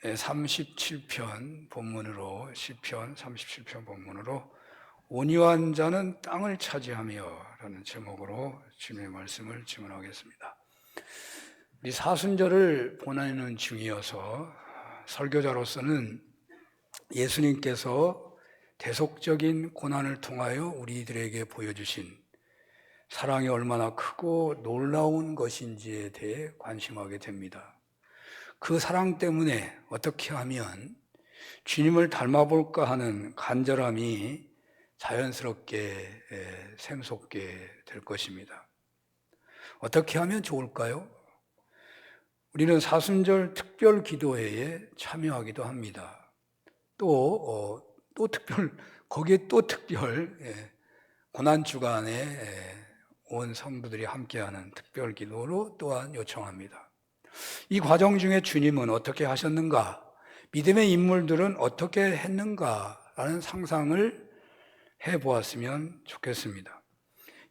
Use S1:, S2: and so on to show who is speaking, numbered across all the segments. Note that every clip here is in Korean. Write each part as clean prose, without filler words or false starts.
S1: 37편 본문으로, 시편 37편 본문으로 온유한 자는 땅을 차지하며 라는 제목으로 주님의 말씀을 증언하겠습니다. 우리 사순절을 보내는 중이어서 설교자로서는 예수님께서 대속적인 고난을 통하여 우리들에게 보여주신 사랑이 얼마나 크고 놀라운 것인지에 대해 관심하게 됩니다. 그 사랑 때문에 어떻게 하면 주님을 닮아볼까 하는 간절함이 자연스럽게 샘솟게 될 것입니다. 어떻게 하면 좋을까요? 우리는 사순절 특별 기도회에 참여하기도 합니다. 거기에 또 특별 고난주간에 온 성도들이 함께하는 특별 기도로 또한 요청합니다. 이 과정 중에 주님은 어떻게 하셨는가? 믿음의 인물들은 어떻게 했는가라는 상상을 해보았으면 좋겠습니다.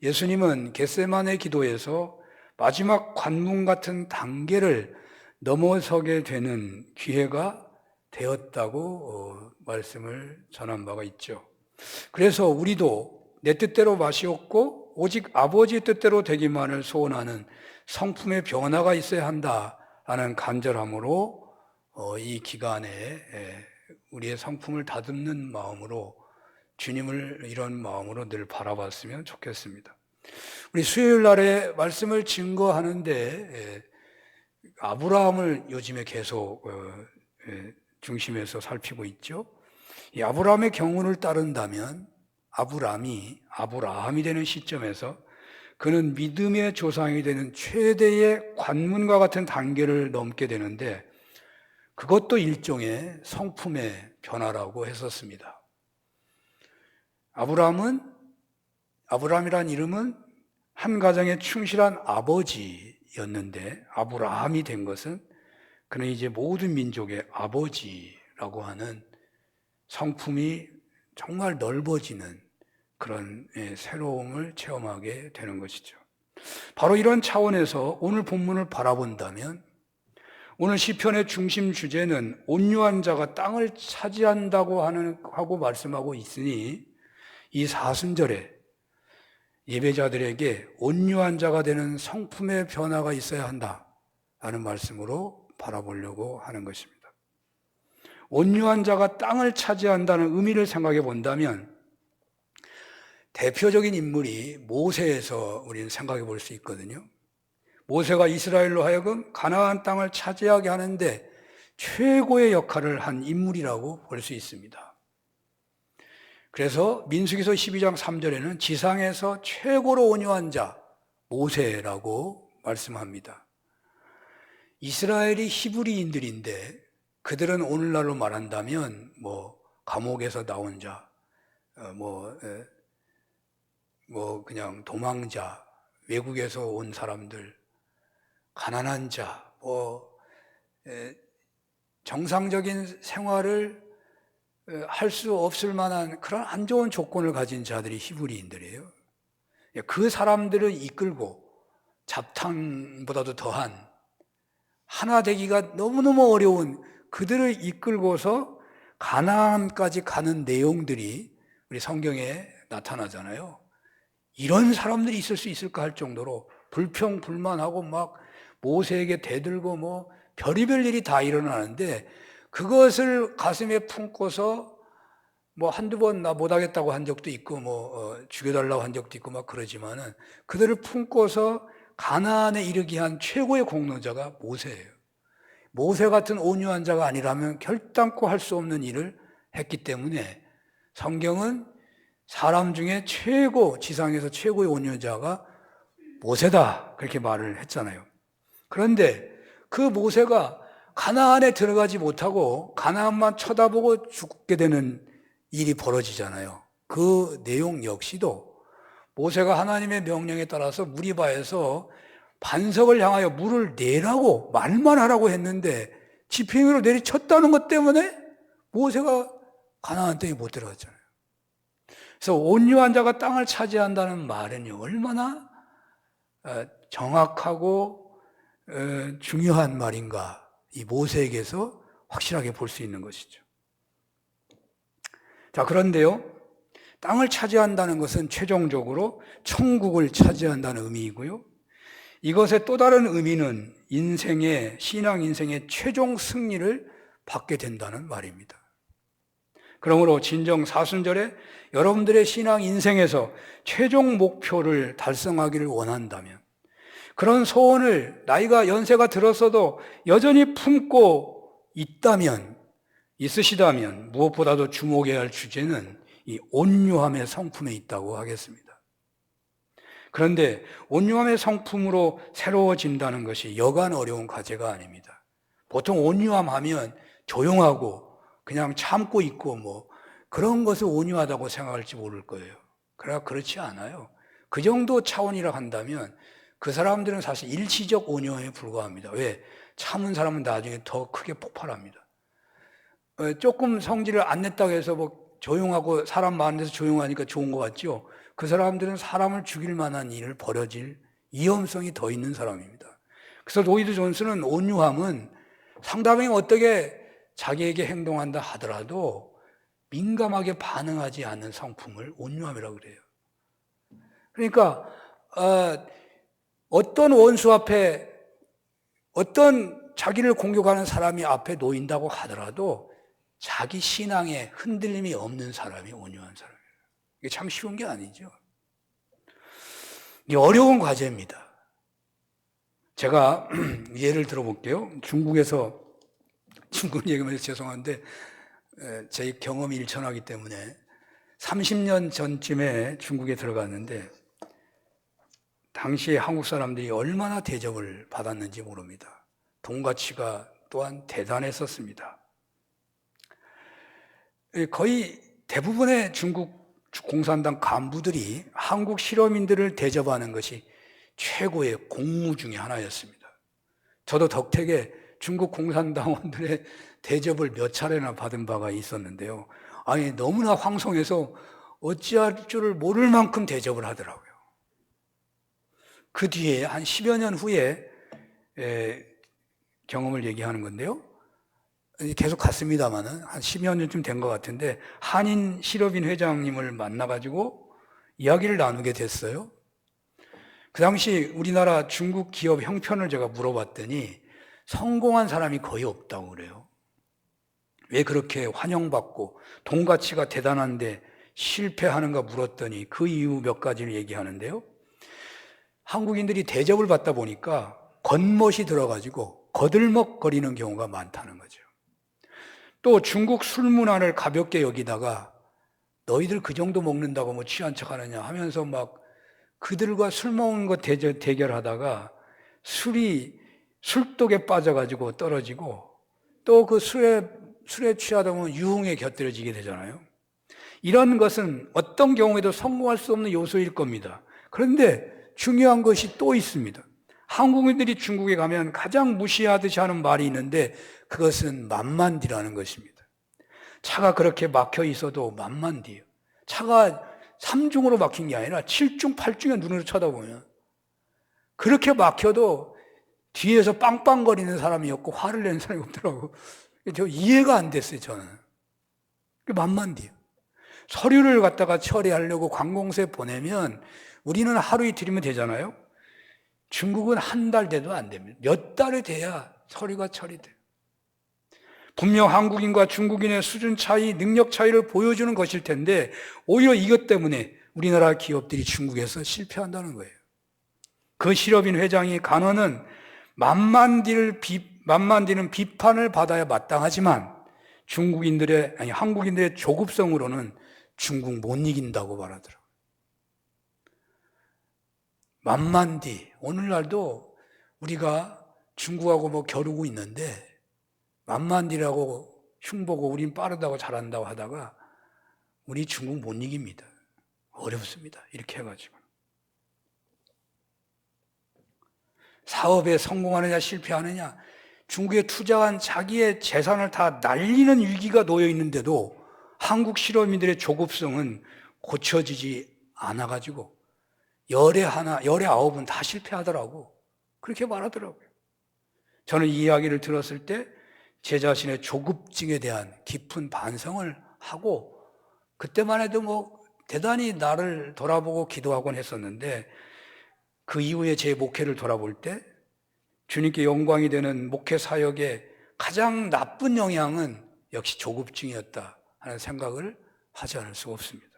S1: 예수님은 겟세마네 기도에서 마지막 관문 같은 단계를 넘어서게 되는 기회가 되었다고 말씀을 전한 바가 있죠. 그래서 우리도 내 뜻대로 마시옵고 오직 아버지의 뜻대로 되기만을 소원하는 성품의 변화가 있어야 한다라는 간절함으로 이 기간에 우리의 성품을 다듬는 마음으로 주님을 이런 마음으로 늘 바라봤으면 좋겠습니다. 우리 수요일 날에 말씀을 증거하는데 아브라함을 요즘에 계속 중심에서 살피고 있죠. 이 아브라함의 경운을 따른다면 아브라함이 되는 시점에서 그는 믿음의 조상이 되는 최대의 관문과 같은 단계를 넘게 되는데 그것도 일종의 성품의 변화라고 했었습니다. 아브라함이란 이름은 한 가정에 충실한 아버지였는데 아브라함이 된 것은 그는 이제 모든 민족의 아버지라고 하는 성품이 정말 넓어지는 그런 새로움을 체험하게 되는 것이죠. 바로 이런 차원에서 오늘 본문을 바라본다면 오늘 시편의 중심 주제는 온유한 자가 땅을 차지한다고 하고 말씀하고 있으니 이 사순절에 예배자들에게 온유한 자가 되는 성품의 변화가 있어야 한다라는 말씀으로 바라보려고 하는 것입니다. 온유한 자가 땅을 차지한다는 의미를 생각해 본다면 대표적인 인물이 모세에서 우리는 생각해 볼 수 있거든요. 모세가 이스라엘로 하여금 가나안 땅을 차지하게 하는데 최고의 역할을 한 인물이라고 볼 수 있습니다. 그래서 민수기서 12장 3절에는 지상에서 최고로 온유한 자 모세라고 말씀합니다. 이스라엘이 히브리인들인데 그들은 오늘날로 말한다면 감옥에서 나온 자, 그냥 도망자, 외국에서 온 사람들, 가난한 자, 정상적인 생활을 할 수 없을 만한 그런 안 좋은 조건을 가진 자들이 히브리인들이에요. 그 사람들을 이끌고 잡탕보다도 더한 하나 되기가 너무너무 어려운 그들을 이끌고서 가나안까지 가는 내용들이 우리 성경에 나타나잖아요. 이런 사람들이 있을 수 있을까 할 정도로 불평불만하고 막 모세에게 대들고 별의별 일이 다 일어나는데 그것을 가슴에 품고서 한두 번 나 못하겠다고 한 적도 있고 죽여달라고 한 적도 있고 막 그러지만은 그들을 품고서 가나안에 이르게 한 최고의 공로자가 모세예요. 모세 같은 온유한 자가 아니라면 결단코 할 수 없는 일을 했기 때문에 성경은 사람 중에 지상에서 최고의 온유자가 모세다 그렇게 말을 했잖아요. 그런데 그 모세가 가나안에 들어가지 못하고 가나안만 쳐다보고 죽게 되는 일이 벌어지잖아요. 그 내용 역시도 모세가 하나님의 명령에 따라서 무리바에서 반석을 향하여 물을 내라고 말만 하라고 했는데 지팡이로 내리쳤다는 것 때문에 모세가 가나안 땅에 못 들어갔잖아요. 그래서 온유한 자가 땅을 차지한다는 말은 얼마나 정확하고 중요한 말인가. 이 모세에게서 확실하게 볼 수 있는 것이죠. 자, 그런데요, 땅을 차지한다는 것은 최종적으로 천국을 차지한다는 의미이고요. 이것의 또 다른 의미는 신앙 인생의 최종 승리를 받게 된다는 말입니다. 그러므로 진정 사순절에 여러분들의 신앙 인생에서 최종 목표를 달성하기를 원한다면, 그런 소원을 나이가 연세가 들었어도 여전히 품고 있으시다면 무엇보다도 주목해야 할 주제는 이 온유함의 성품에 있다고 하겠습니다. 그런데 온유함의 성품으로 새로워진다는 것이 여간 어려운 과제가 아닙니다. 보통 온유함 하면 조용하고 그냥 참고 있고 그런 것을 온유하다고 생각할지 모를 거예요. 그러나 그렇지 않아요. 그 정도 차원이라 한다면 그 사람들은 사실 일시적 온유함에 불과합니다. 왜? 참은 사람은 나중에 더 크게 폭발합니다. 조금 성질을 안 냈다고 해서 조용하고 사람 많은 데서 조용하니까 좋은 것 같죠? 그 사람들은 사람을 죽일 만한 일을 벌여질 위험성이 더 있는 사람입니다. 그래서 로이드 존스는 온유함은 상대방이 어떻게 자기에게 행동한다 하더라도 민감하게 반응하지 않는 성품을 온유함이라고 그래요. 그러니까 어떤 원수 앞에, 어떤 자기를 공격하는 사람이 앞에 놓인다고 하더라도 자기 신앙에 흔들림이 없는 사람이 온유한 사람이에요. 이게 참 쉬운 게 아니죠. 이게 어려운 과제입니다. 제가 예를 들어볼게요. 중국 얘기하면서 죄송한데 제 경험이 일천하기 때문에 30년 전쯤에 중국에 들어갔는데 당시에 한국 사람들이 얼마나 대접을 받았는지 모릅니다. 돈가치가 또한 대단했었습니다. 거의 대부분의 중국 공산당 간부들이 한국 실험인들을 대접하는 것이 최고의 공무 중에 하나였습니다. 저도 덕택에 중국 공산당원들의 대접을 몇 차례나 받은 바가 있었는데요. 아니, 너무나 황송해서 어찌할 줄을 모를 만큼 대접을 하더라고요. 그 뒤에 한 10여 년 후에 경험을 얘기하는 건데요. 계속 갔습니다만은 한 10여 년쯤 된 것 같은데 한인 실업인 회장님을 만나가지고 이야기를 나누게 됐어요. 그 당시 우리나라 중국 기업 형편을 제가 물어봤더니 성공한 사람이 거의 없다고 그래요. 왜 그렇게 환영받고 돈가치가 대단한데 실패하는가 물었더니 그 이유 몇 가지를 얘기하는데요. 한국인들이 대접을 받다 보니까 겉멋이 들어가지고 거들먹거리는 경우가 많다는 거죠. 또 중국 술 문화를 가볍게 여기다가 너희들 그 정도 먹는다고 취한 척 하느냐 하면서 그들과 술 먹는 거 대결하다가 술이 술독에 빠져가지고 떨어지고 또 그 술에 취하다 보면 유흥에 곁들여지게 되잖아요. 이런 것은 어떤 경우에도 성공할 수 없는 요소일 겁니다. 그런데 중요한 것이 또 있습니다. 한국인들이 중국에 가면 가장 무시하듯이 하는 말이 있는데 그것은 만만디라는 것입니다. 차가 그렇게 막혀 있어도 만만디예요. 차가 3중으로 막힌 게 아니라 7중, 8중에 눈으로 쳐다보면 그렇게 막혀도 뒤에서 빵빵거리는 사람이 없고 화를 내는 사람이 없더라고요. 저 이해가 안 됐어요, 저는. 만만디예요. 서류를 갖다가 처리하려고 관공서에 보내면 우리는 하루 이틀이면 되잖아요. 중국은 한 달 돼도 안 됩니다. 몇 달이 돼야 서류가 처리돼요. 분명 한국인과 중국인의 수준 차이, 능력 차이를 보여주는 것일 텐데 오히려 이것 때문에 우리나라 기업들이 중국에서 실패한다는 거예요. 그 실업인 회장이 간언은 만만디는 비판을 받아야 마땅하지만 한국인들의 조급성으로는 중국 못 이긴다고 말하더라고요. 만만디, 오늘날도 우리가 중국하고 겨루고 있는데 만만디라고 흉보고 우린 빠르다고 잘한다고 하다가 우리 중국 못 이깁니다. 어렵습니다. 이렇게 해가지고. 사업에 성공하느냐 실패하느냐, 중국에 투자한 자기의 재산을 다 날리는 위기가 놓여 있는데도 한국 실업인들의 조급성은 고쳐지지 않아가지고 열에 9은 다 실패하더라고. 그렇게 말하더라고요. 저는 이 이야기를 들었을 때 제 자신의 조급증에 대한 깊은 반성을 하고, 그때만 해도 대단히 나를 돌아보고 기도하곤 했었는데, 그 이후에 제 목회를 돌아볼 때 주님께 영광이 되는 목회 사역의 가장 나쁜 영향은 역시 조급증이었다 하는 생각을 하지 않을 수가 없습니다.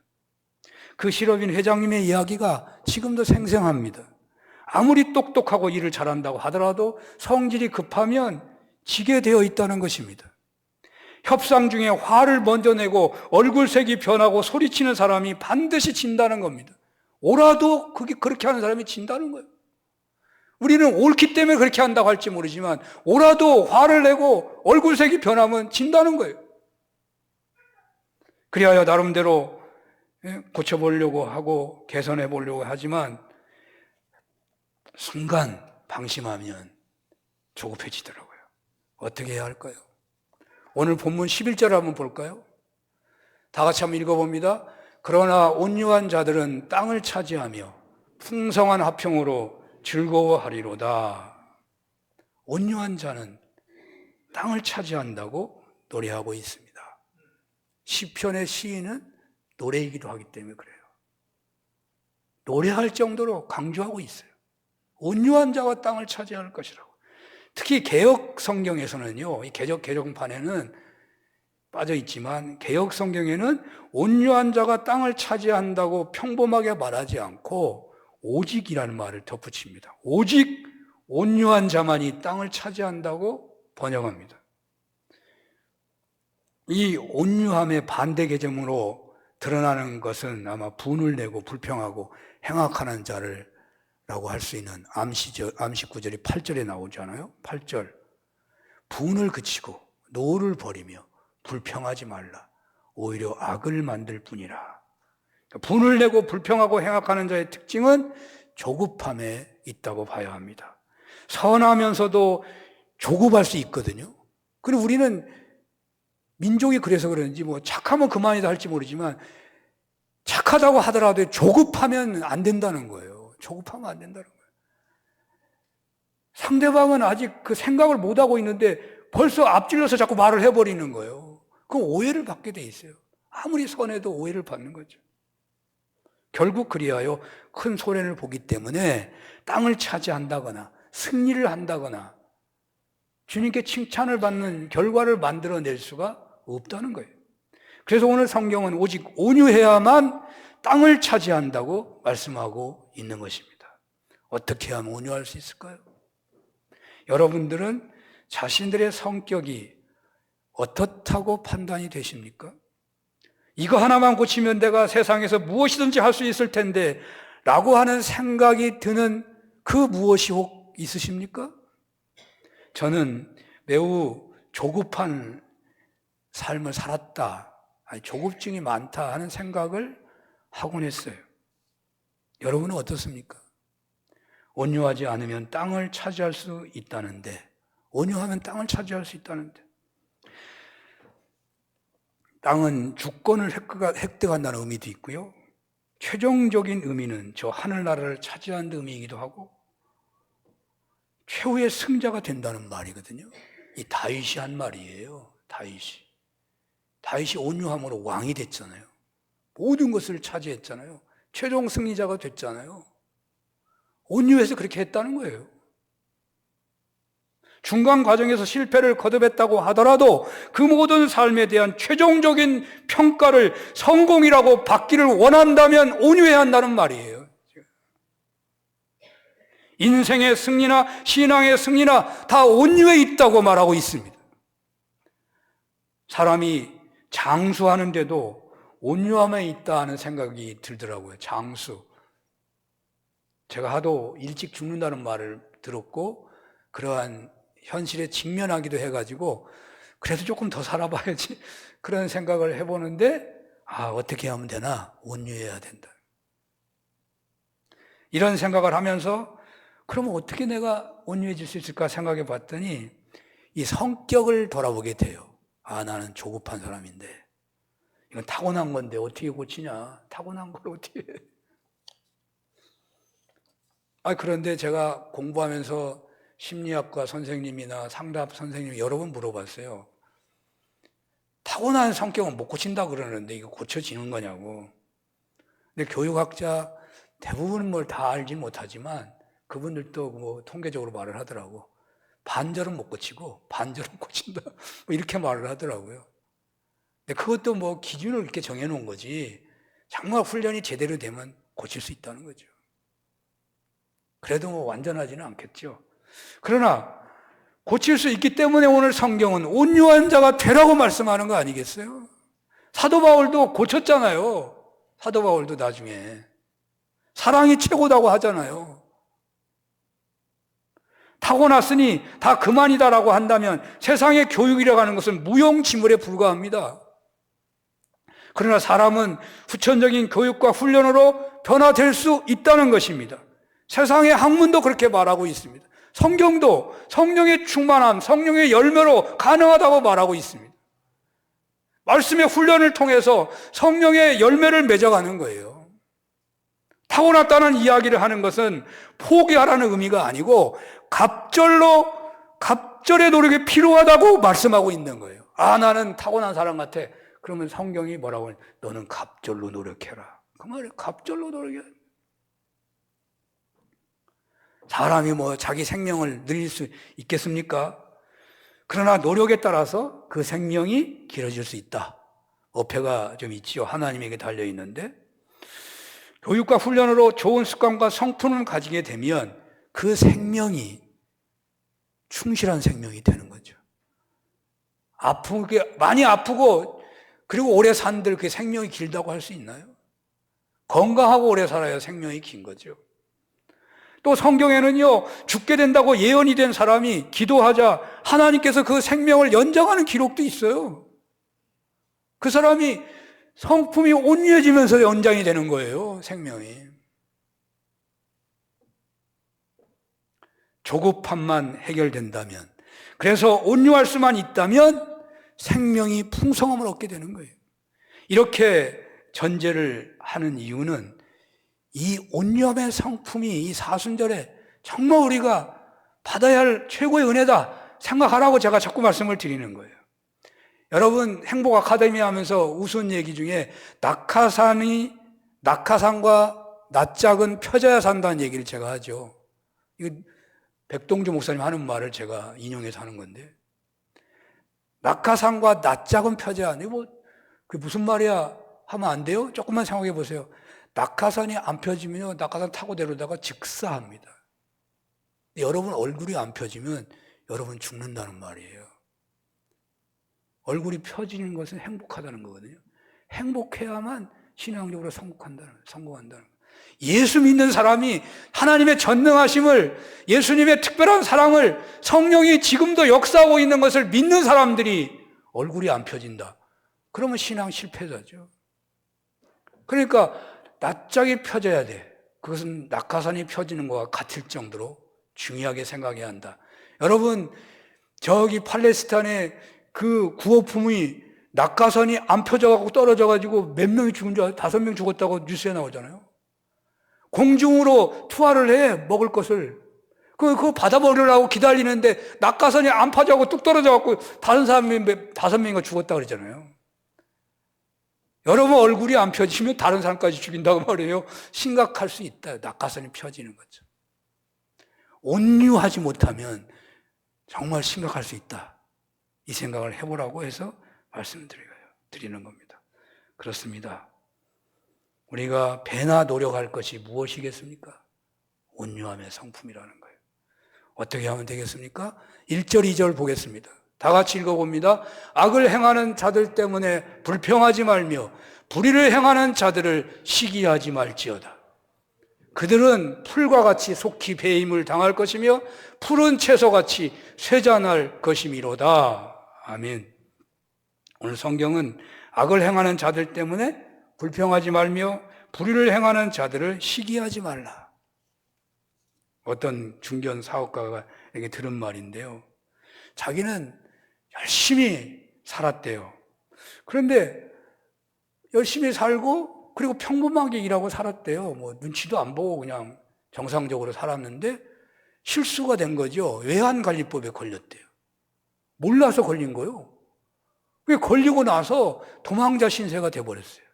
S1: 그 실업인 회장님의 이야기가 지금도 생생합니다. 아무리 똑똑하고 일을 잘한다고 하더라도 성질이 급하면 지게 되어 있다는 것입니다. 협상 중에 화를 먼저 내고 얼굴색이 변하고 소리치는 사람이 반드시 진다는 겁니다. 옳아도 그렇게 하는 사람이 진다는 거예요. 우리는 옳기 때문에 그렇게 한다고 할지 모르지만 옳아도 화를 내고 얼굴색이 변하면 진다는 거예요. 그리하여 나름대로 고쳐보려고 하고 개선해 보려고 하지만 순간 방심하면 조급해지더라고요. 어떻게 해야 할까요? 오늘 본문 11절 한번 볼까요? 다 같이 한번 읽어봅니다. 그러나 온유한 자들은 땅을 차지하며 풍성한 화평으로 즐거워하리로다. 온유한 자는 땅을 차지한다고 노래하고 있습니다. 시편의 시인은 노래이기도 하기 때문에 그래요. 노래할 정도로 강조하고 있어요. 온유한 자가 땅을 차지할 것이라고. 특히 개역 성경에서는요, 이 개정판에는 빠져 있지만 개역 성경에는 온유한 자가 땅을 차지한다고 평범하게 말하지 않고 오직이라는 말을 덧붙입니다. 오직 온유한 자만이 땅을 차지한다고 번역합니다. 이 온유함의 반대 개념으로 드러나는 것은 아마 분을 내고 불평하고 행악하는 자를 라고 할 수 있는 암시 구절이 8절에 나오잖아요. 8절. 분을 그치고 노를 버리며 불평하지 말라. 오히려 악을 만들 뿐이라. 분을 내고 불평하고 행악하는 자의 특징은 조급함에 있다고 봐야 합니다. 선하면서도 조급할 수 있거든요. 그리고 우리는 민족이 그래서 그런지 착하면 그만이다 할지 모르지만 착하다고 하더라도 조급하면 안 된다는 거예요. 조급하면 안 된다는 거예요. 상대방은 아직 그 생각을 못하고 있는데 벌써 앞질러서 자꾸 말을 해버리는 거예요. 그럼 오해를 받게 돼 있어요. 아무리 선해도 오해를 받는 거죠. 결국 그리하여 큰 손해를 보기 때문에 땅을 차지한다거나 승리를 한다거나 주님께 칭찬을 받는 결과를 만들어낼 수가 없다는 거예요. 그래서 오늘 성경은 오직 온유해야만 땅을 차지한다고 말씀하고 있는 것입니다. 어떻게 하면 온유할 수 있을까요? 여러분들은 자신들의 성격이 어떻다고 판단이 되십니까? 이거 하나만 고치면 내가 세상에서 무엇이든지 할 수 있을 텐데 라고 하는 생각이 드는 그 무엇이 혹 있으십니까? 저는 매우 조급한 삶을 살았다, 조급증이 많다 하는 생각을 하곤 했어요. 여러분은 어떻습니까? 온유하지 않으면 땅을 차지할 수 있다는데, 온유하면 땅을 차지할 수 있다는데, 땅은 주권을 획득한다는 의미도 있고요. 최종적인 의미는 저 하늘나라를 차지한다는 의미이기도 하고 최후의 승자가 된다는 말이거든요. 이 다윗이 한 말이에요. 다윗이 온유함으로 왕이 됐잖아요. 모든 것을 차지했잖아요. 최종 승리자가 됐잖아요. 온유해서 그렇게 했다는 거예요. 중간 과정에서 실패를 거듭했다고 하더라도 그 모든 삶에 대한 최종적인 평가를 성공이라고 받기를 원한다면 온유해야 한다는 말이에요. 인생의 승리나 신앙의 승리나 다 온유에 있다고 말하고 있습니다. 사람이 장수하는데도 온유함에 있다 하는 생각이 들더라고요. 장수. 제가 하도 일찍 죽는다는 말을 들었고 그러한 현실에 직면하기도 해가지고 그래도 조금 더 살아봐야지 그런 생각을 해보는데 어떻게 하면 되나? 온유해야 된다. 이런 생각을 하면서 그러면 어떻게 내가 온유해질 수 있을까 생각해 봤더니 이 성격을 돌아보게 돼요. 나는 조급한 사람인데 이건 타고난 건데 어떻게 고치냐? 타고난 걸 어떻게 해? 그런데 제가 공부하면서 심리학과 선생님이나 상담 선생님 여러 번 물어봤어요. 타고난 성격은 못 고친다 그러는데 이거 고쳐지는 거냐고. 근데 교육학자 대부분은 뭘 다 알지 못하지만 그분들도 뭐 통계적으로 말을 하더라고. 반절은 못 고치고 반절은 고친다. 뭐 이렇게 말을 하더라고요. 근데 그것도 뭐 기준을 이렇게 정해놓은 거지. 정말 훈련이 제대로 되면 고칠 수 있다는 거죠. 그래도 뭐 완전하지는 않겠죠. 그러나 고칠 수 있기 때문에 오늘 성경은 온유한 자가 되라고 말씀하는 거 아니겠어요? 사도 바울도 고쳤잖아요. 사도 바울도 나중에 사랑이 최고다고 하잖아요. 타고났으니 다 그만이다라고 한다면 세상의 교육이라고 하는 것은 무용지물에 불과합니다. 그러나 사람은 후천적인 교육과 훈련으로 변화될 수 있다는 것입니다. 세상의 학문도 그렇게 말하고 있습니다. 성경도 성령의 충만함, 성령의 열매로 가능하다고 말하고 있습니다. 말씀의 훈련을 통해서 성령의 열매를 맺어가는 거예요. 타고났다는 이야기를 하는 것은 포기하라는 의미가 아니고 갑절의 노력이 필요하다고 말씀하고 있는 거예요. 아, 나는 타고난 사람 같아. 그러면 성경이 뭐라고 하냐? 너는 갑절로 노력해라. 그 말이에요. 갑절로 노력해라. 사람이 뭐 자기 생명을 늘릴 수 있겠습니까? 그러나 노력에 따라서 그 생명이 길어질 수 있다. 어폐가 좀 있지요. 하나님에게 달려있는데 교육과 훈련으로 좋은 습관과 성품을 가지게 되면 그 생명이 충실한 생명이 되는 거죠. 많이 아프고 그리고 오래 산들 그 생명이 길다고 할 수 있나요? 건강하고 오래 살아야 생명이 긴 거죠. 또 성경에는요, 죽게 된다고 예언이 된 사람이 기도하자 하나님께서 그 생명을 연장하는 기록도 있어요. 그 사람이 성품이 온유해지면서 연장이 되는 거예요, 생명이. 조급함만 해결된다면, 그래서 온유할 수만 있다면 생명이 풍성함을 얻게 되는 거예요. 이렇게 전제를 하는 이유는 이 온유함의 성품이 이 사순절에 정말 우리가 받아야 할 최고의 은혜다 생각하라고 제가 자꾸 말씀을 드리는 거예요. 여러분 행복 아카데미 하면서 우스운 얘기 중에 낙하산과 낯짝은 펴져야 산다는 얘기를 제가 하죠. 이거 백동주 목사님 하는 말을 제가 인용해서 하는 건데, 낙하산과 낯짝은 펴져야 하네. 뭐 그게 무슨 말이야 하면 안 돼요? 조금만 생각해 보세요. 낙하산이 안 펴지면요, 낙하산 타고 내려다가 즉사합니다. 여러분 얼굴이 안 펴지면 여러분 죽는다는 말이에요. 얼굴이 펴지는 것은 행복하다는 거거든요. 행복해야만 신앙적으로 성공한다는 거예요. 예수 믿는 사람이 하나님의 전능하심을, 예수님의 특별한 사랑을, 성령이 지금도 역사하고 있는 것을 믿는 사람들이 얼굴이 안 펴진다. 그러면 신앙 실패자죠. 그러니까 낯짝이 펴져야 돼. 그것은 낙하산이 펴지는 것과 같을 정도로 중요하게 생각해야 한다. 여러분, 저기 팔레스타인의 그 구호품이 낙하산이 안 펴져가지고 떨어져가지고 몇 명이 죽은 줄 알아요? 5명 죽었다고 뉴스에 나오잖아요. 공중으로 투하를 해, 먹을 것을. 그거 받아먹으려고 기다리는데 낙하산이 안 펴져가지고 뚝 떨어져가지고 5명이 죽었다 그러잖아요. 여러분 얼굴이 안 펴지면 다른 사람까지 죽인다고 말해요. 심각할 수 있다. 낙하산이 펴지는 거죠. 온유하지 못하면 정말 심각할 수 있다. 이 생각을 해보라고 해서 말씀드리는 겁니다. 그렇습니다. 우리가 배나 노력할 것이 무엇이겠습니까? 온유함의 성품이라는 거예요. 어떻게 하면 되겠습니까? 1절, 2절 보겠습니다. 다 같이 읽어봅니다. 악을 행하는 자들 때문에 불평하지 말며 불의를 행하는 자들을 시기하지 말지어다. 그들은 풀과 같이 속히 배임을 당할 것이며 푸른 채소같이 쇠잔할 것이미로다. 아멘. 오늘 성경은 악을 행하는 자들 때문에 불평하지 말며 불의를 행하는 자들을 시기하지 말라. 어떤 중견 사업가에게 들은 말인데요. 자기는 열심히 살았대요. 그런데 열심히 살고 그리고 평범하게 일하고 살았대요. 뭐 눈치도 안 보고 그냥 정상적으로 살았는데 실수가 된 거죠. 외환관리법에 걸렸대요. 몰라서 걸린 거예요. 그게 걸리고 나서 도망자 신세가 돼버렸어요.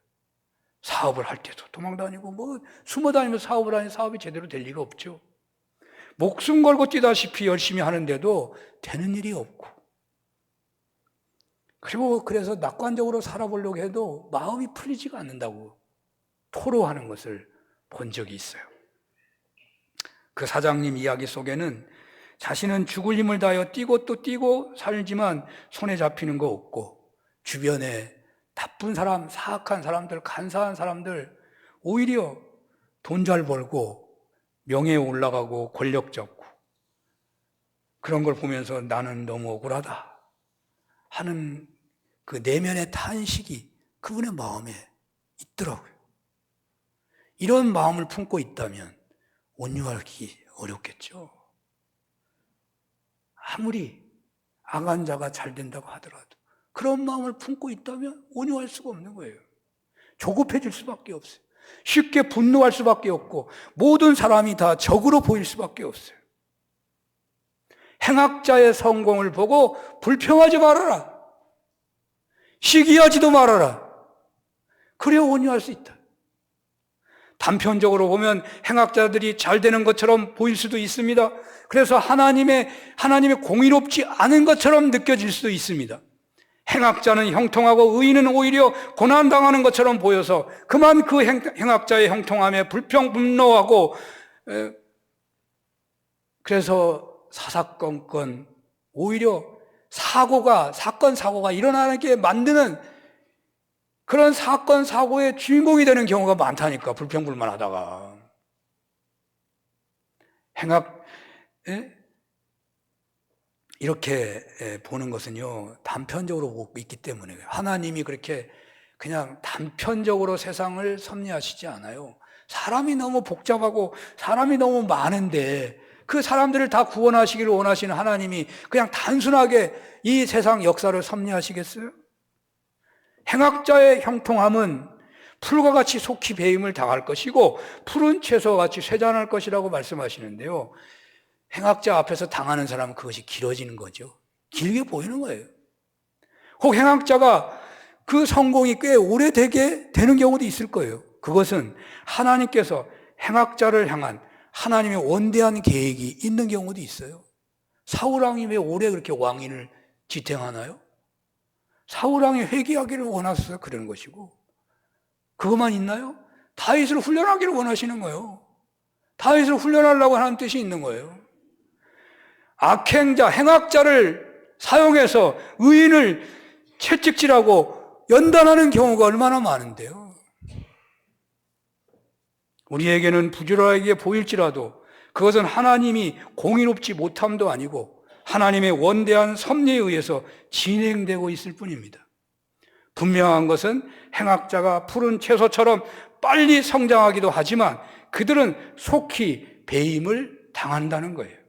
S1: 사업을 할 때도 도망다니고 숨어 다니면서 사업을 하니 사업이 제대로 될 리가 없죠. 목숨 걸고 뛰다시피 열심히 하는데도 되는 일이 없고, 그리고 그래서 낙관적으로 살아보려고 해도 마음이 풀리지가 않는다고 토로하는 것을 본 적이 있어요. 그 사장님 이야기 속에는 자신은 죽을 힘을 다하여 뛰고 또 뛰고 살지만 손에 잡히는 거 없고, 주변에 나쁜 사람, 사악한 사람들, 간사한 사람들, 오히려 돈 잘 벌고 명예에 올라가고 권력 잡고, 그런 걸 보면서 나는 너무 억울하다 하는 그 내면의 탄식이 그분의 마음에 있더라고요. 이런 마음을 품고 있다면 온유하기 어렵겠죠. 아무리 악한 자가 잘 된다고 하더라도 그런 마음을 품고 있다면 온유할 수가 없는 거예요. 조급해질 수밖에 없어요. 쉽게 분노할 수밖에 없고, 모든 사람이 다 적으로 보일 수밖에 없어요. 행악자의 성공을 보고 불평하지 말아라. 시기하지도 말아라. 그래야 온유할 수 있다. 단편적으로 보면 행악자들이 잘 되는 것처럼 보일 수도 있습니다. 그래서 하나님의 공의롭지 않은 것처럼 느껴질 수도 있습니다. 행악자는 형통하고 의인은 오히려 고난당하는 것처럼 보여서 그만 그 행악자의 형통함에 불평 분노하고, 그래서 사사건건 오히려 사건 사고가 일어나게 만드는 그런 사건 사고의 주인공이 되는 경우가 많다니까, 불평불만하다가. 이렇게 보는 것은요, 단편적으로 보고 있기 때문에 하나님이 그렇게 그냥 단편적으로 세상을 섭리하시지 않아요. 사람이 너무 복잡하고 사람이 너무 많은데 그 사람들을 다 구원하시기를 원하시는 하나님이 그냥 단순하게 이 세상 역사를 섭리하시겠어요? 행악자의 형통함은 풀과 같이 속히 배임을 당할 것이고 푸른 채소와 같이 쇠잔할 것이라고 말씀하시는데요, 행악자 앞에서 당하는 사람은 그것이 길어지는 거죠. 길게 보이는 거예요. 혹 행악자가 그 성공이 꽤 오래되게 되는 경우도 있을 거예요. 그것은 하나님께서 행악자를 향한 하나님의 원대한 계획이 있는 경우도 있어요. 사울왕이 왜 오래 그렇게 왕위를 지탱하나요? 사울왕이 회개하기를 원하셔서 그러는 것이고, 그것만 있나요? 다윗을 훈련하기를 원하시는 거예요. 다윗을 훈련하려고 하는 뜻이 있는 거예요. 악행자, 행악자를 사용해서 의인을 채찍질하고 연단하는 경우가 얼마나 많은데요. 우리에게는 부조리하게 보일지라도 그것은 하나님이 공의롭지 못함도 아니고 하나님의 원대한 섭리에 의해서 진행되고 있을 뿐입니다. 분명한 것은 행악자가 푸른 채소처럼 빨리 성장하기도 하지만 그들은 속히 배임을 당한다는 거예요.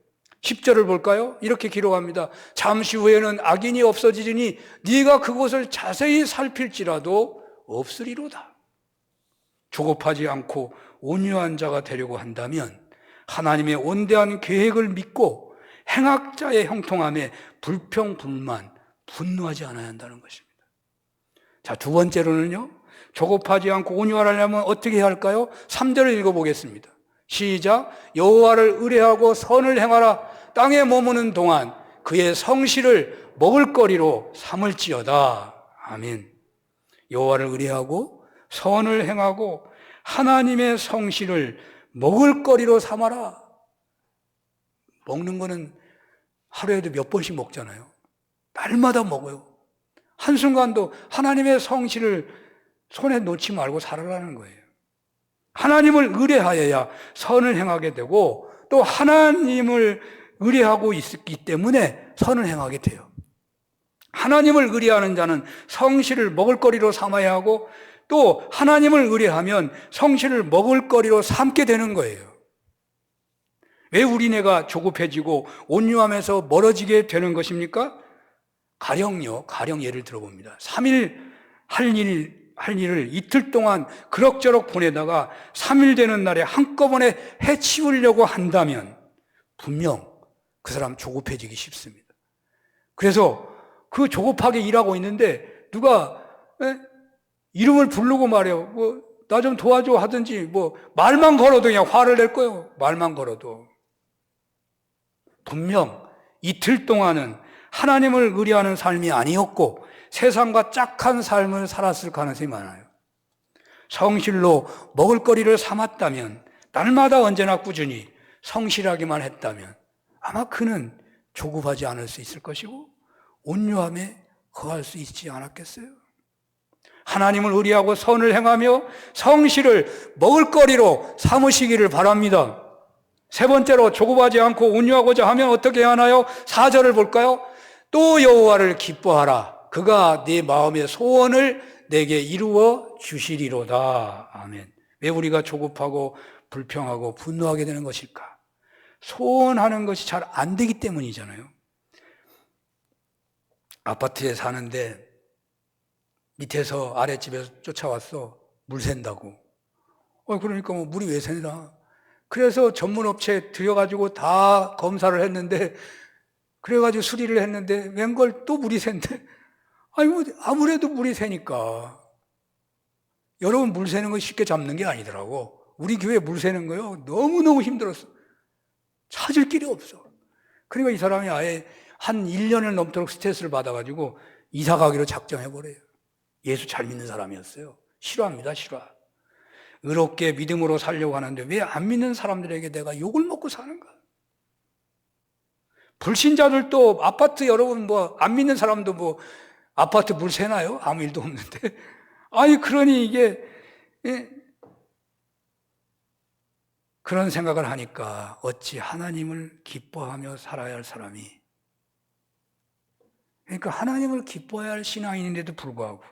S1: 10절을 볼까요? 이렇게 기록합니다. 잠시 후에는 악인이 없어지리니 네가 그곳을 자세히 살필지라도 없으리로다. 조급하지 않고 온유한 자가 되려고 한다면 하나님의 원대한 계획을 믿고 행악자의 형통함에 불평, 불만, 분노하지 않아야 한다는 것입니다. 자, 두 번째로는요, 조급하지 않고 온유하려면 어떻게 해야 할까요? 3절을 읽어보겠습니다. 시작. 여호와를 의뢰하고 선을 행하라. 땅에 머무는 동안 그의 성실을 먹을거리로 삼을지어다. 아멘. 여호와를 의뢰하고 선을 행하고 하나님의 성실을 먹을거리로 삼아라. 먹는 거는 하루에도 몇 번씩 먹잖아요. 날마다 먹어요. 한순간도 하나님의 성실을 손에 놓지 말고 살아라는 거예요. 하나님을 의뢰하여야 선을 행하게 되고 또 하나님을 의뢰하고 있기 때문에 선을 행하게 돼요. 하나님을 의뢰하는 자는 성실을 먹을거리로 삼아야 하고 또 하나님을 의뢰하면 성실을 먹을거리로 삼게 되는 거예요. 왜 우리네가 조급해지고 온유함에서 멀어지게 되는 것입니까? 가령 예를 들어봅니다. 3일 할 일을 이틀 동안 그럭저럭 보내다가 3일 되는 날에 한꺼번에 해치우려고 한다면 분명 그 사람 조급해지기 쉽습니다. 그래서 그 조급하게 일하고 있는데 누가 이름을 부르고 말해요. 나 좀 도와줘 하든지 말만 걸어도 그냥 화를 낼 거예요. 말만 걸어도. 분명 이틀 동안은 하나님을 의뢰하는 삶이 아니었고 세상과 짝한 삶을 살았을 가능성이 많아요. 성실로 먹을거리를 삼았다면, 날마다 언제나 꾸준히 성실하기만 했다면 아마 그는 조급하지 않을 수 있을 것이고 온유함에 거할 수 있지 않았겠어요? 하나님을 의뢰하고 선을 행하며 성실을 먹을거리로 삼으시기를 바랍니다. 세 번째로 조급하지 않고 온유하고자 하면 어떻게 해야 하나요? 4절을 볼까요? 또 여호와를 기뻐하라. 그가 네 마음의 소원을 내게 이루어 주시리로다. 아멘. 왜 우리가 조급하고 불평하고 분노하게 되는 것일까? 소원하는 것이 잘 안 되기 때문이잖아요. 아파트에 사는데 밑에서 아랫집에서 쫓아왔어. 물 샌다고. 그러니까 물이 왜 새나? 그래서 전문업체에 들여가지고 다 검사를 했는데, 그래가지고 수리를 했는데 웬걸 또 물이 샌대. 아무래도 물이 새니까. 여러분, 물 새는 거 쉽게 잡는 게 아니더라고. 우리 교회 물 새는 거요, 너무너무 힘들었어. 찾을 길이 없어. 그러니까 이 사람이 아예 한 1년을 넘도록 스트레스를 받아가지고 이사 가기로 작정해버려요. 예수 잘 믿는 사람이었어요. 싫어합니다, 싫어. 의롭게 믿음으로 살려고 하는데 왜 안 믿는 사람들에게 내가 욕을 먹고 사는가? 불신자들도 아파트, 여러분 안 믿는 사람도 아파트 물 새나요? 아무 일도 없는데. 그러니 이게 그런 생각을 하니까 어찌 하나님을 기뻐하며 살아야 할 사람이, 그러니까 하나님을 기뻐해야 할 신앙인인데도 불구하고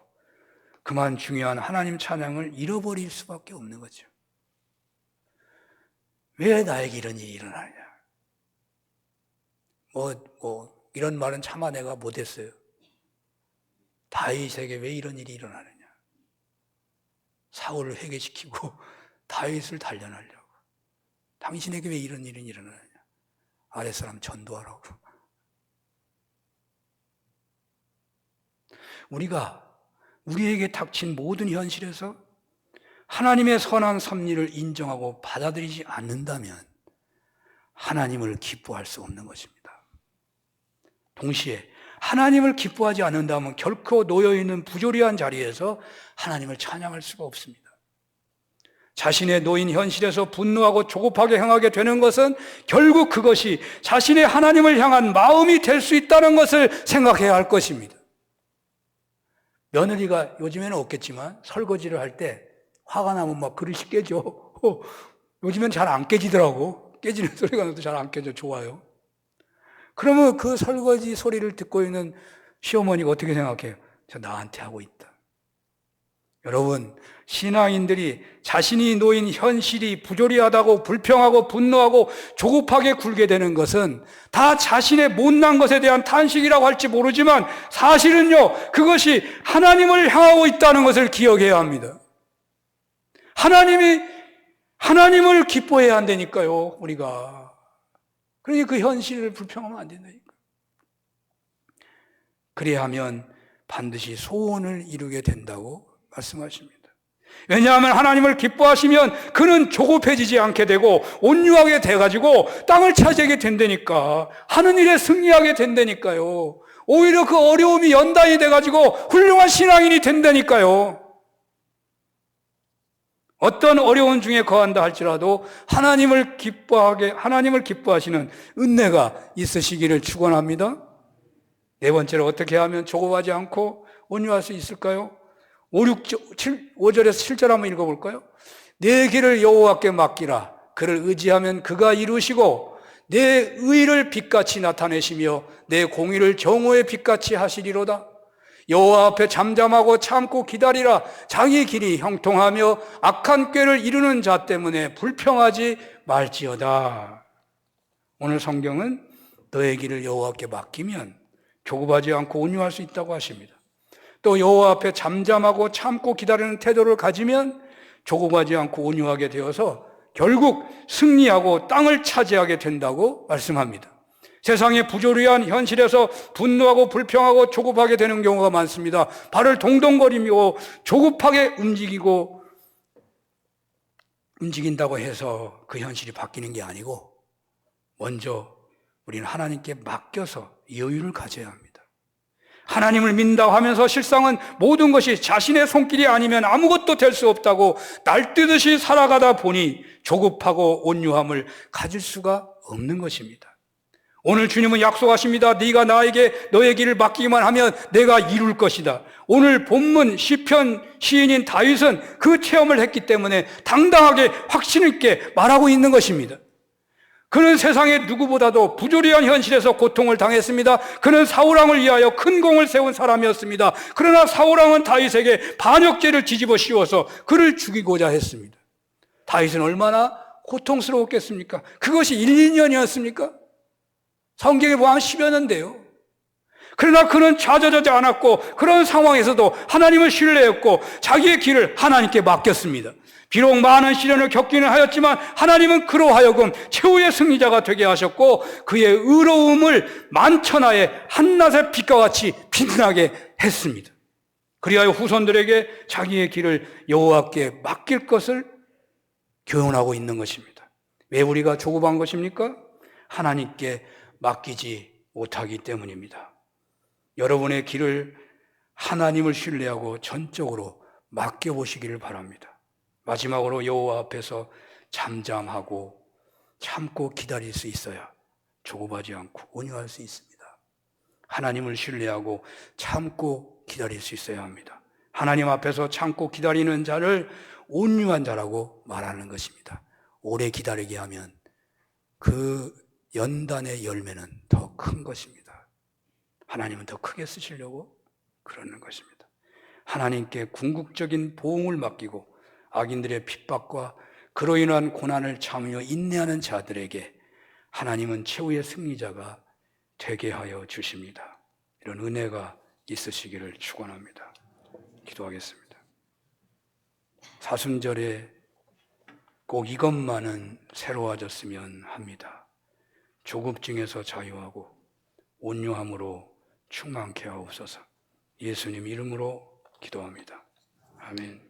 S1: 그만 중요한 하나님 찬양을 잃어버릴 수밖에 없는 거죠. 왜 나에게 이런 일이 일어나냐? 이런 말은 차마 내가 못했어요. 다윗에게 왜 이런 일이 일어나느냐? 사울을 회개시키고 다윗을 단련하려고. 당신에게 왜 이런 일이 일어나느냐? 아랫사람 전도하라고. 우리에게 닥친 모든 현실에서 하나님의 선한 섭리를 인정하고 받아들이지 않는다면 하나님을 기뻐할 수 없는 것입니다. 동시에 하나님을 기뻐하지 않는다면 결코 놓여있는 부조리한 자리에서 하나님을 찬양할 수가 없습니다. 자신의 놓인 현실에서 분노하고 조급하게 행하게 되는 것은 결국 그것이 자신의 하나님을 향한 마음이 될 수 있다는 것을 생각해야 할 것입니다. 며느리가 요즘에는 없겠지만 설거지를 할 때 화가 나면 막 그릇이 깨져. 요즘엔 잘 안 깨지더라고. 깨지는 소리가 나도 잘 안 깨져. 좋아요. 그러면 그 설거지 소리를 듣고 있는 시어머니가 어떻게 생각해요? 저 나한테 하고 있다. 여러분, 신앙인들이 자신이 놓인 현실이 부조리하다고 불평하고 분노하고 조급하게 굴게 되는 것은 다 자신의 못난 것에 대한 탄식이라고 할지 모르지만 사실은요, 그것이 하나님을 향하고 있다는 것을 기억해야 합니다. 하나님을 기뻐해야 한다니까요, 우리가. 그러니 그 현실을 불평하면 안 된다니까. 그래야 하면 반드시 소원을 이루게 된다고 말씀하십니다. 왜냐하면 하나님을 기뻐하시면 그는 조급해지지 않게 되고 온유하게 돼가지고 땅을 차지하게 된다니까. 하는 일에 승리하게 된다니까요. 오히려 그 어려움이 연단이 돼가지고 훌륭한 신앙인이 된다니까요. 어떤 어려운 중에 거한다 할지라도 하나님을 기뻐하시는 은혜가 있으시기를 축원합니다. 네 번째로 어떻게 하면 조급하지 않고 온유할 수 있을까요? 5절에서 7절 한번 읽어볼까요? 내 길을 여호와께 맡기라. 그를 의지하면 그가 이루시고 내 의를 빛같이 나타내시며 내 공의를 정오의 빛같이 하시리로다. 여호와 앞에 잠잠하고 참고 기다리라. 자기 길이 형통하며 악한 꾀를 이루는 자 때문에 불평하지 말지어다. 오늘 성경은 너의 길을 여호와께 맡기면 조급하지 않고 온유할 수 있다고 하십니다. 또 여호와 앞에 잠잠하고 참고 기다리는 태도를 가지면 조급하지 않고 온유하게 되어서 결국 승리하고 땅을 차지하게 된다고 말씀합니다. 세상의 부조리한 현실에서 분노하고 불평하고 조급하게 되는 경우가 많습니다. 발을 동동거리며 조급하게 움직인다고 해서 그 현실이 바뀌는 게 아니고 먼저 우리는 하나님께 맡겨서 여유를 가져야 합니다. 하나님을 믿는다고 하면서 실상은 모든 것이 자신의 손길이 아니면 아무것도 될 수 없다고 날뛰듯이 살아가다 보니 조급하고 온유함을 가질 수가 없는 것입니다. 오늘 주님은 약속하십니다. 네가 나에게 너의 길을 맡기기만 하면 내가 이룰 것이다. 오늘 본문 시편 시인인 다윗은 그 체험을 했기 때문에 당당하게 확신 있게 말하고 있는 것입니다. 그는 세상의 누구보다도 부조리한 현실에서 고통을 당했습니다. 그는 사울왕을 위하여 큰 공을 세운 사람이었습니다. 그러나 사울왕은 다윗에게 반역죄를 뒤집어 씌워서 그를 죽이고자 했습니다. 다윗은 얼마나 고통스러웠겠습니까? 그것이 1, 2년이었습니까? 성경에 보면 10여 년인데요. 그러나 그는 좌절하지 않았고 그런 상황에서도 하나님을 신뢰했고 자기의 길을 하나님께 맡겼습니다. 비록 많은 시련을 겪기는 하였지만 하나님은 그로 하여금 최후의 승리자가 되게 하셨고 그의 의로움을 만천하에 한낮의 빛과 같이 빛나게 했습니다. 그리하여 후손들에게 자기의 길을 여호와께 맡길 것을 교훈하고 있는 것입니다. 왜 우리가 조급한 것입니까? 하나님께 맡기지 못하기 때문입니다. 여러분의 길을 하나님을 신뢰하고 전적으로 맡겨보시기를 바랍니다. 마지막으로 여호와 앞에서 잠잠하고 참고 기다릴 수 있어야 조급하지 않고 온유할 수 있습니다. 하나님을 신뢰하고 참고 기다릴 수 있어야 합니다. 하나님 앞에서 참고 기다리는 자를 온유한 자라고 말하는 것입니다. 오래 기다리게 하면 그 연단의 열매는 더 큰 것입니다. 하나님은 더 크게 쓰시려고 그러는 것입니다. 하나님께 궁극적인 보응을 맡기고 악인들의 핍박과 그로 인한 고난을 참으며 인내하는 자들에게 하나님은 최후의 승리자가 되게 하여 주십니다. 이런 은혜가 있으시기를 축원합니다. 기도하겠습니다. 사순절에 꼭 이것만은 새로워졌으면 합니다. 조급증에서 자유하고 온유함으로 충만케 하옵소서. 예수님 이름으로 기도합니다. 아멘.